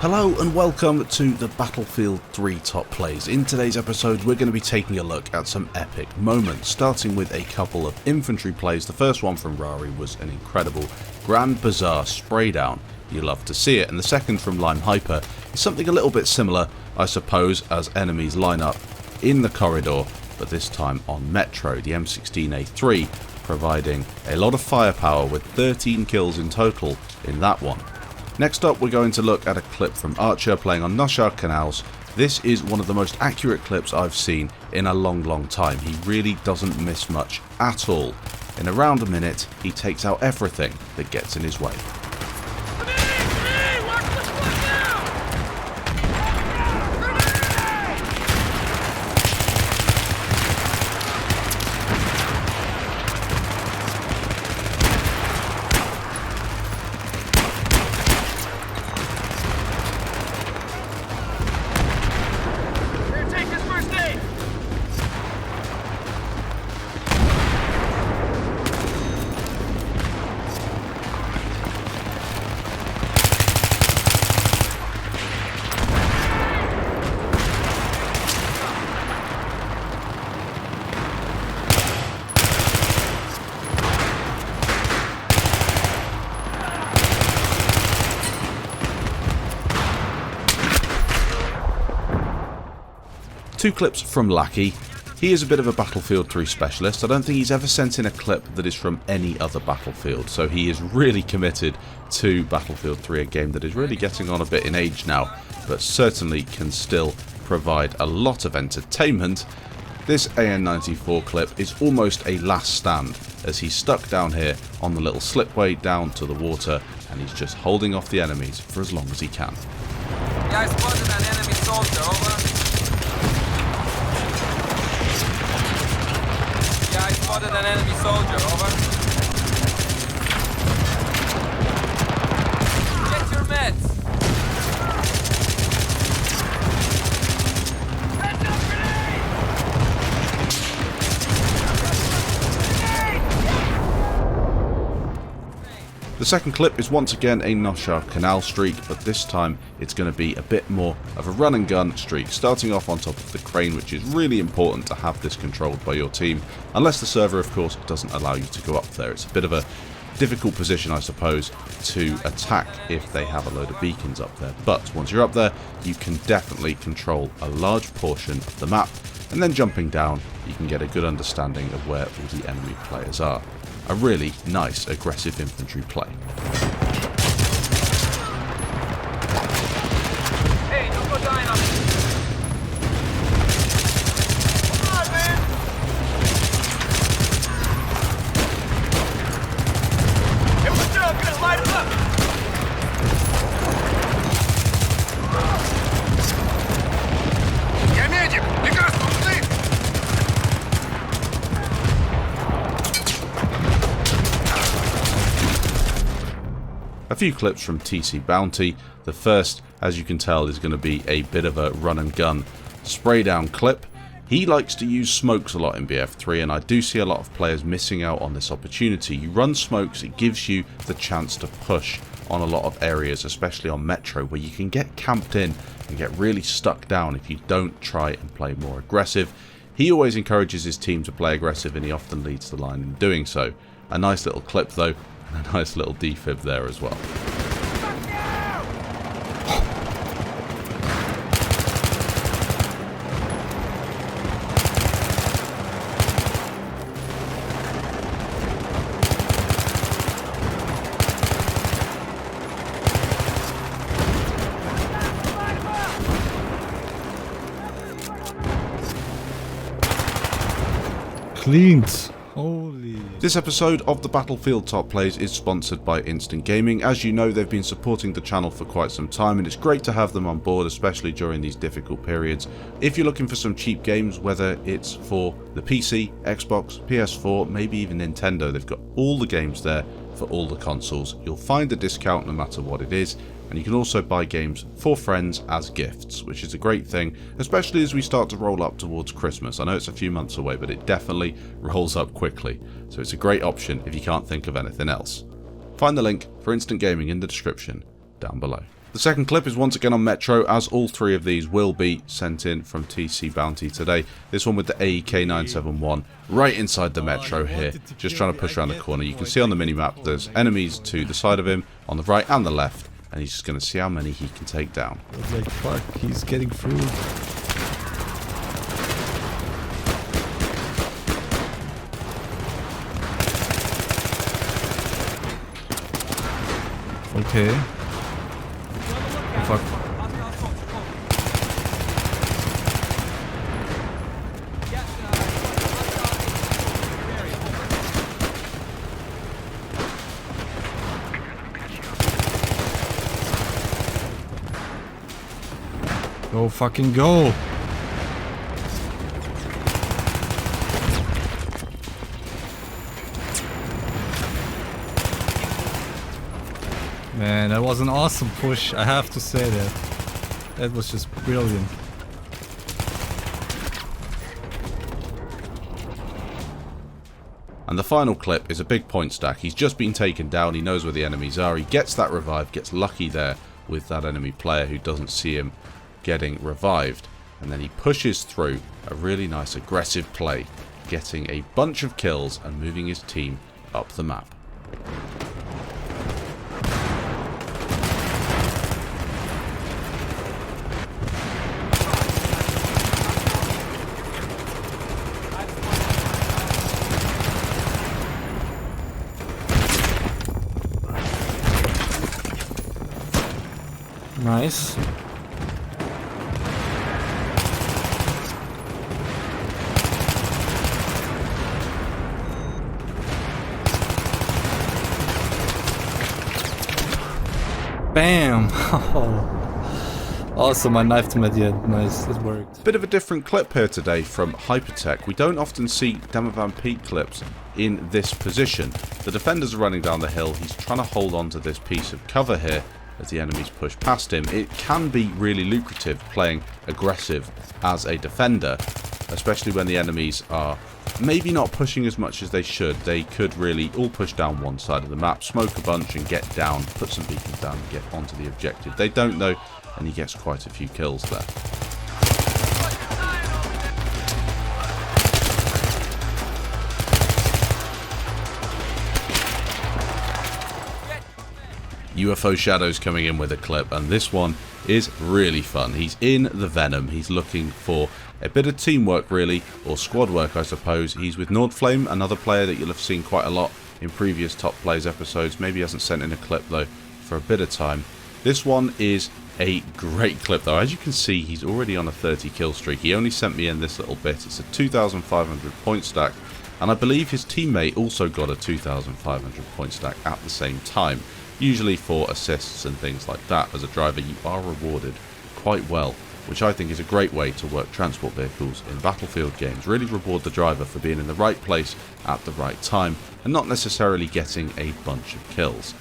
Hello and welcome to the Battlefield 3 Top Plays. In today's episode we're going to be taking a look at some epic moments, starting with a couple of infantry plays. The first one from Rarryyy was an incredible Grand Bazaar spray down. You love to see it. And the second from LimeHyper is something a little bit similar, I suppose, as enemies line up in the corridor, but this time on Metro, the M16A3, providing a lot of firepower with 13 kills in total in that one. Next up we're going to look at a clip from Archer playing on Nosh Canal. This is one of the most accurate clips I've seen in a long time. He really doesn't miss much at all. In around a minute he takes out everything that gets in his way. Two clips from Lackey. He is a bit of a Battlefield 3 specialist. I don't think he's ever sent in a clip that is from any other Battlefield, so he is really committed to Battlefield 3, a game that is really getting on a bit in age now, but certainly can still provide a lot of entertainment. This AN-94 clip is almost a last stand, as he's stuck down here on the little slipway down to the water, and he's just holding off the enemies for as long as he can. Yeah, I spotted an enemy soldier, over. I spotted an enemy soldier, over. Get your meds! The second clip is once again a Nosh Canal streak, but this time it's going to be a bit more of a run and gun streak, starting off on top of the crane, which is really important to have this controlled by your team, unless the server of course doesn't allow you to go up there. It's a bit of a difficult position, I suppose, to attack if they have a load of beacons up there, but once you're up there you can definitely control a large portion of the map, and then jumping down you can get a good understanding of where all the enemy players are. A really nice aggressive infantry play. Hey, don't go dying on me. Come on, man. Hey, what's up? I'm gonna light him up. Я медик. Прекрасно, ты. A few clips from TC Bounty. The first, as you can tell, is going to be a bit of a run and gun spray down clip. He likes to use smokes a lot in BF3, and I do see a lot of players missing out on this opportunity. You run smokes, it gives you the chance to push on a lot of areas, especially on Metro, where you can get camped in and get really stuck down if you don't try and play more aggressive. He always encourages his team to play aggressive, and he often leads the line in doing so. A nice little clip though, and a nice little defib there as well. Cleaned. Holy. This episode of the Battlefield Top Plays is sponsored by Instant Gaming. As you know, they've been supporting the channel for quite some time, and it's great to have them on board, especially during these difficult periods. If you're looking for some cheap games, whether it's for the PC, Xbox, PS4, maybe even Nintendo, they've got all the games there for all the consoles. You'll find a discount no matter what it is, and you can also buy games for friends as gifts, which is a great thing, especially as we start to roll up towards Christmas. I know it's a few months away, but it definitely rolls up quickly, so it's a great option if you can't think of anything else. Find the link for Instant Gaming in the description down below. The second clip is once again on Metro, as all three of these will be sent in from TC Bounty today. This one with the AEK-971 right inside the Metro here, just trying to push around the corner. You can see on the minimap there's enemies to the side of him, on the right and the left, and he's just going to see how many he can take down. I was like, fuck, he's getting through. Okay. Fuck. Go fucking go. Man, that was an awesome push, I have to say that. That was just brilliant. And the final clip is a big point stack. He's just been taken down, he knows where the enemies are, he gets that revive, gets lucky there with that enemy player who doesn't see him getting revived. And then he pushes through a really nice aggressive play, getting a bunch of kills and moving his team up the map. Nice. Bam! Awesome, I knifed him at the end. Nice, it worked. Bit of a different clip here today from Hypertech. We don't often see Demovan Peak clips in this position. The defenders are running down the hill. He's trying to hold on to this piece of cover here as the enemies push past him. It can be really lucrative playing aggressive as a defender, especially when the enemies are maybe not pushing as much as they should. They could really all push down one side of the map, smoke a bunch and get down, put some beacons down and get onto the objective. They don't though, and he gets quite a few kills there. UFOShadows coming in with a clip, and this one is really fun. He's in the Venom. He's looking for a bit of teamwork really, or squad work I suppose. He's with Nordflame, another player that you'll have seen quite a lot in previous Top Plays episodes. Maybe he hasn't sent in a clip though for a bit of time. This one is a great clip though. As you can see, he's already on a 30 kill streak. He only sent me in this little bit. It's a 2,500 point stack, and I believe his teammate also got a 2,500 point stack at the same time. Usually for assists and things like that, as a driver you are rewarded quite well, which I think is a great way to work transport vehicles in Battlefield games. Really reward the driver for being in the right place at the right time and not necessarily getting a bunch of kills.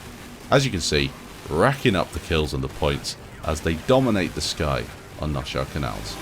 As you can see, racking up the kills and the points as they dominate the sky on Nosh Canals.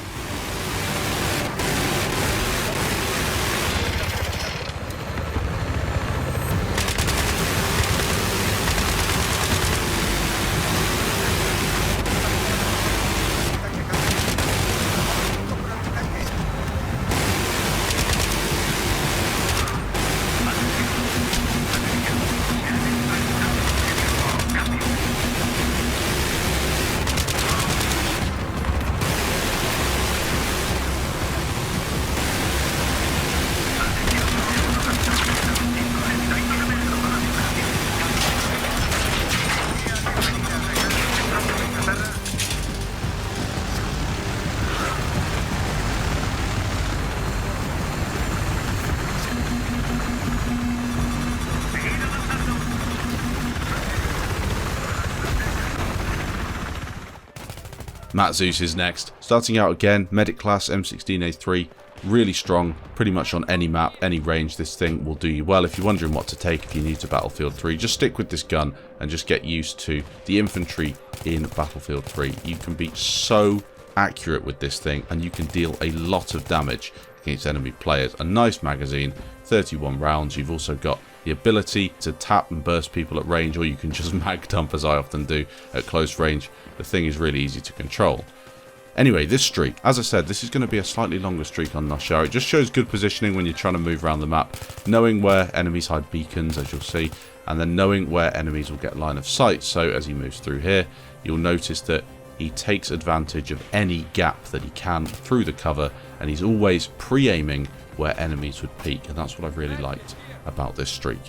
MattZeus is next. Starting out again, medic class M16A3, really strong, pretty much on any map, any range. This thing will do you well. If you're wondering what to take if you're new to Battlefield 3, just stick with this gun and just get used to the infantry in Battlefield 3. You can be so accurate with this thing and you can deal a lot of damage against enemy players. A nice magazine, 31 rounds. You've also got the ability to tap and burst people at range, or you can just mag dump as I often do at close range. The thing is really easy to control. Anyway, this streak, as I said, this is going to be a slightly longer streak on Nosh. It just shows good positioning when you're trying to move around the map, knowing where enemies hide beacons, as you'll see, and then knowing where enemies will get line of sight. So as he moves through here, you'll notice that he takes advantage of any gap that he can through the cover, and he's always pre-aiming where enemies would peek, and that's what I've really liked about this streak.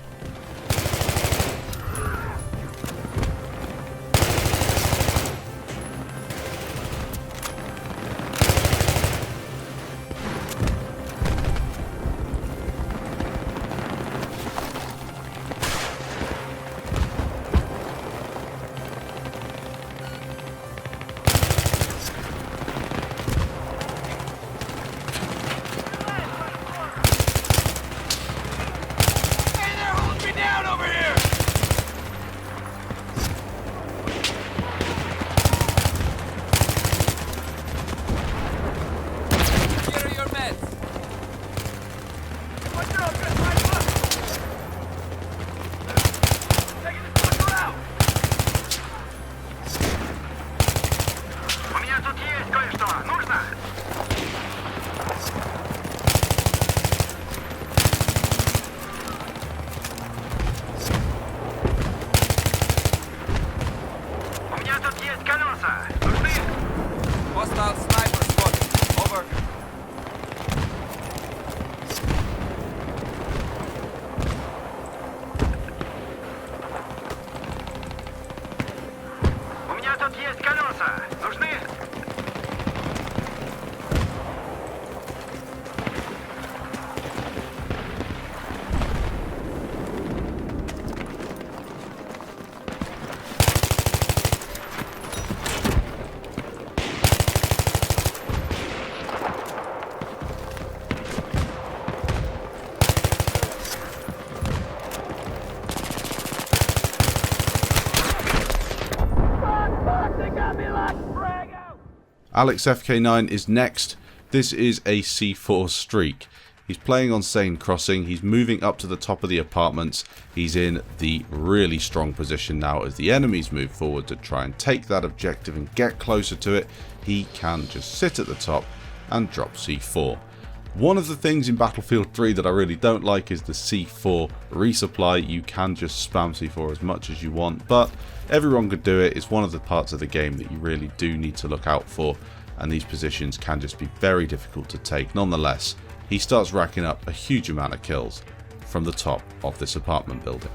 Hostile sniper spotted. Over. У меня тут есть колеса. Нужны? Alex FK9 is next. This is a C4 streak. He's playing on Sane Crossing. He's moving up to the top of the apartments. He's in the really strong position now as the enemies move forward to try and take that objective and get closer to it. He can just sit at the top and drop C4. One of the things in Battlefield 3 that I really don't like is the C4 resupply. You can just spam C4 as much as you want, but everyone could do it. It's one of the parts of the game that you really do need to look out for, and these positions can just be very difficult to take. Nonetheless, he starts racking up a huge amount of kills from the top of this apartment building.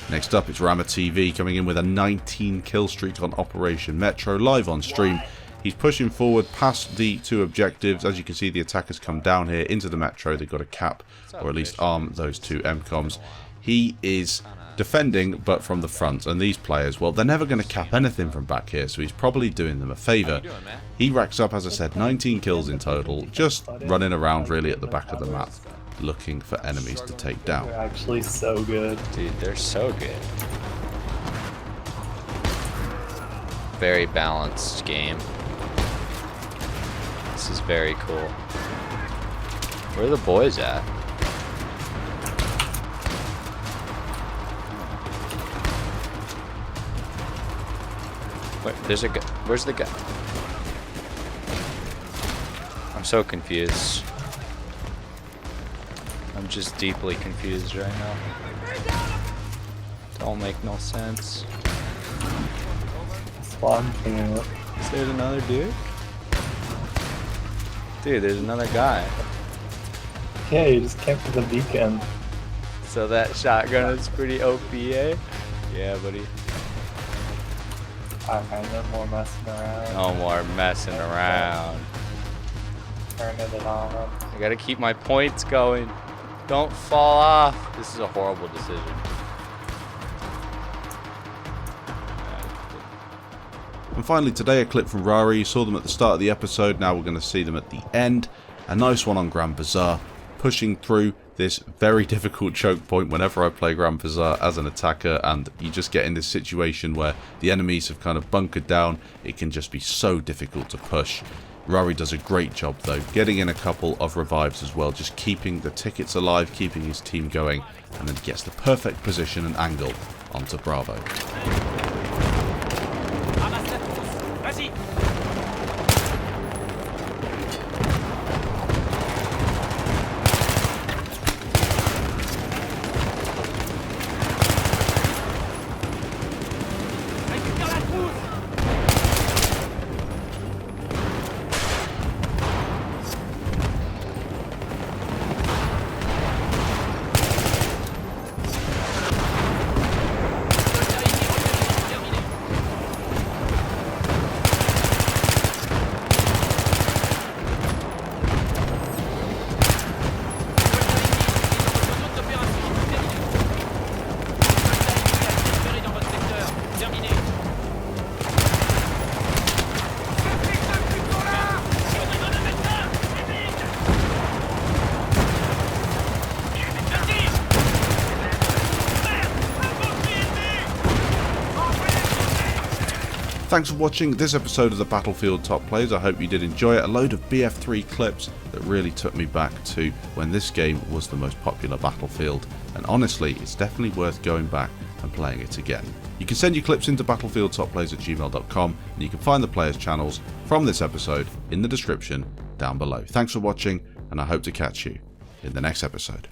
Next up, it's RamaTV coming in with a 19 kill streak on Operation Metro, live on stream. He's pushing forward past the two objectives. As you can see, the attackers come down here into the Metro. They've got to cap, or at least arm, those two MCOMs. He is defending, but from the front. And these players, well, they're never going to cap anything from back here, so he's probably doing them a favour. He racks up, as I said, 19 kills in total, just running around really at the back of the map, looking for enemies to take down. They're actually so good. Dude, they're so good. Very balanced game. This is very cool. Where are the boys at? Wait, there's a guy. Where's the guy? I'm so confused. I'm just deeply confused right now. Don't make no sense. Spawn thing. Is there another dude? Dude, there's another guy. Yeah, you just camped with the beacon. So that shotgun is pretty OP, eh? Yeah, buddy. Alright, no more messing around. No more messing around. Turning it on. I gotta keep my points going. Don't fall off. This is a horrible decision. And finally today, a clip from Rarryyy. You saw them at the start of the episode, now we're going to see them at the end. A nice one on Grand Bazaar, pushing through this very difficult choke point whenever I play Grand Bazaar as an attacker, and you just get in this situation where the enemies have kind of bunkered down. It can just be so difficult to push. Rarryyy does a great job though, getting in a couple of revives as well, just keeping the tickets alive, keeping his team going, and then gets the perfect position and angle onto Bravo. Vas-y. Récupère la trousse. Thanks for watching this episode of the Battlefield Top Plays. I hope you did enjoy it. A load of BF3 clips that really took me back to when this game was the most popular Battlefield, and honestly it's definitely worth going back and playing it again. You can send your clips into battlefieldtopplays@gmail.com, and you can find the players' channels from this episode in the description down below. Thanks for watching, and I hope to catch you in the next episode.